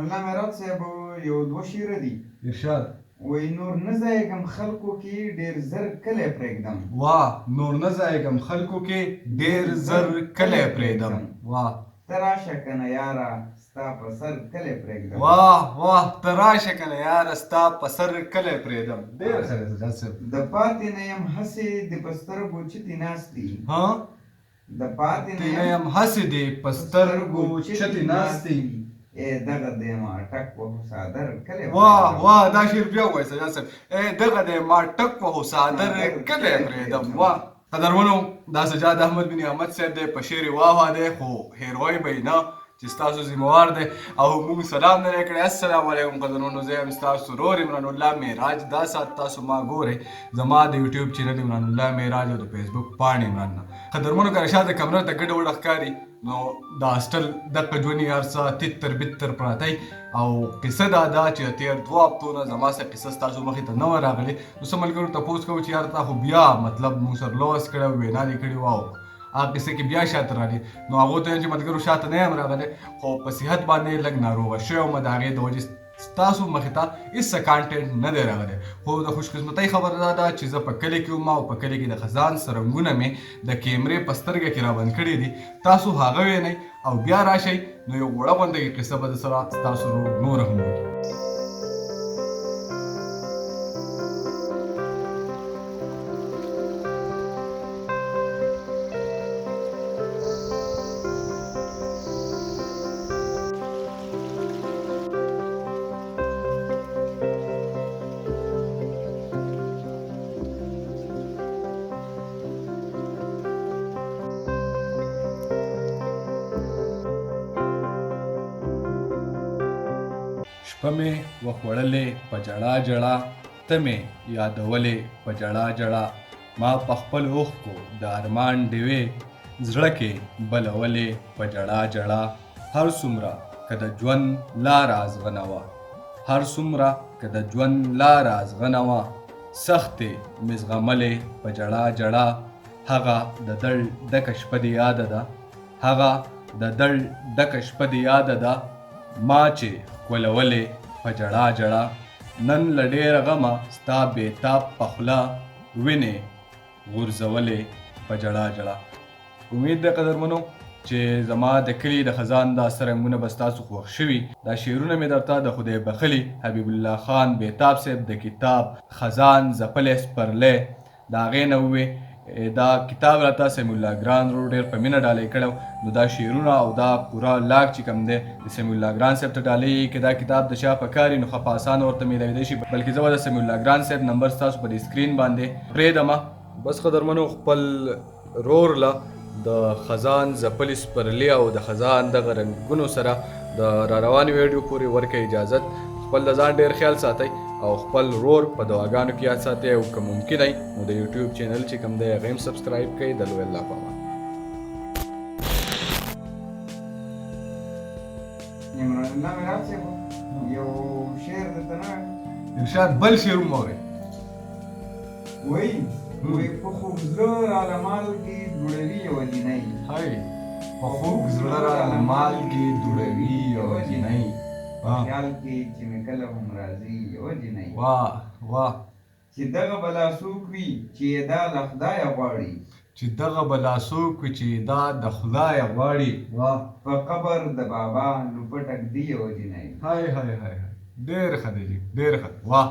الله میرات صاحب یو دوه شعره دي ارشاد وای نور نه ځایږم خلکو کې ډېر زر کلی پرېږدم واه نور نه ځایږم خلکو کې ډېر زر کلی پرېږدم واه ته راشه کنه یاره ستا په سر کلی پرېږدم واه واه ته راشه کنه یاره ستا په سر کلی پرېږدم ډېر ښه دی سجاد صاحب د پاتې نه یم هسې د په سترګو چتې ناست دي د پاتې نه یم هسې دې په سترګو چتې ناست دي دغه دی ما ټک وهو څادر کلی واه واه دا شعر بیا ووایه سجاد صاحب دغه دی ما ټک وهو څادر کلی پرېږدم واه قدرمنو دا سجاد احمد بن احمد صاحب دی په شعر واوا دی خو هیروی به یې نه چې ستاسو ذمهوار دی او موږ سلام نه دی کړی السلام علیکم قدرمنو زه یم ستاسو ورور عمران الله معراج دا ساعت تاسو ما ګورئ زما د یوټیوب چینل عمران الله معراج او د فیسبوک پاڼې عمران نه قدرمنو که رشاد د کمره ته ګډه وډه ښکاري نو دا هاسټل دغه ژوندي هر څه تتر بتر پراتی او قصه دا ده چې تېر دوه هفتو نه زما سره قصه ستاسو مخې ته نه وه راغلې نو څه ملګرو تپوس کوو چې یار تا خو بیا مطلب موږ سره لوس کړی او وینا دې کړې وه او هغه قصې کې بیا شاته راغلې نو هغو ته چې ملګرو شاته نه یم راغلی خو په صحت باندې لږ ناروغه شوی وم د هغې د وجې ستاسو مخې ته هېڅ کانټینټ نه دی راغلی خو د خوشقسمتۍ خبره دا ده چې زه په کلي کې وم او په کلي کې د خزان سرنګونه مې د کیمرې په سترګه کې رابند کړي دي تاسو هغه وینئ او بیا راشئ نو یو وړه غونډه قصه به سره ستاسو نوره هم وکړي شپه مې وخوړلې په ژړا ژړا ته مې یادولې په ژړا ژړا ما په خپل اوښکو د ارمان ډیوې زړه کې بلولې په ژړا ژړا هر څومره که د ژوند لاره ازغنه وه هر څومره که د ژوند لاره ازغنه وه سختې مې زغملې په ژړا ژړا هغه د دړ ډکه شپه دې یاده ده هغه د دړ ډکه شپه دې یاده ده ما چې ښکلولې په ژړا ژړا نن له ډېره غمه ستا بېتاب په خوله وینې غورځولې په ژړا ژړا امید ده قدرمنو چې زما د کلي د خزان دا سرنګونه به ستاسو خوښ شوي دا شعرونه مې درته د خدای بخلي حبیب الله خان بېتاب صاحب د کتاب خزان ځپلی سپرلی د هغې نه ووې دا کتاب راته سمیع الله ګران ورو ډېر په مینه ډالۍ کړی نو دا شعرونه او دا پوره لاک چې کوم دی د سمیع الله ګران صاحب ته ډالۍ که دا کتاب د چا په کار نو ښه په اسانه ورته میلاویدی شي بلکې زه به د سمیع الله ګران صاحب نمبر ستاسو په دې سکرین باندې پرېږدمه بس قدرمنو خپل رور له د خزان ځپلي سپرلي او د خزان دغه رنګونو سره د را روانې ویډیو پورې ورکړئ اجازت خپل د ځان ډېر خیال ساتئ او خپل رور په دعاګانو کې یاد ساتئ او که ممکن وي نو د یوټیوب چینل چې کوم دی هغه هم سبسکرایب کړئ د لوی الله په امان عمران الله میرات صاحب یو شعر درته نه ارشاد بل شعر هم واورئ وایي په خوږ زړه رالمال کې دوړوي یوه جینۍ هی په خوږ زړه رالمال کې دوړوي یوه جینۍ خیال کې چې مې کله هم راځي یوه جینۍ واه واه چې دغه بلا څوک وي چې یې دا له خدایه غواړي چې دغه بلا څوک وي چې دا د خدایه غواړي واه په قبر د بابا لوپټک دی یوه جینۍ هی هی هی ډېر ښه دی ډېر ښه واه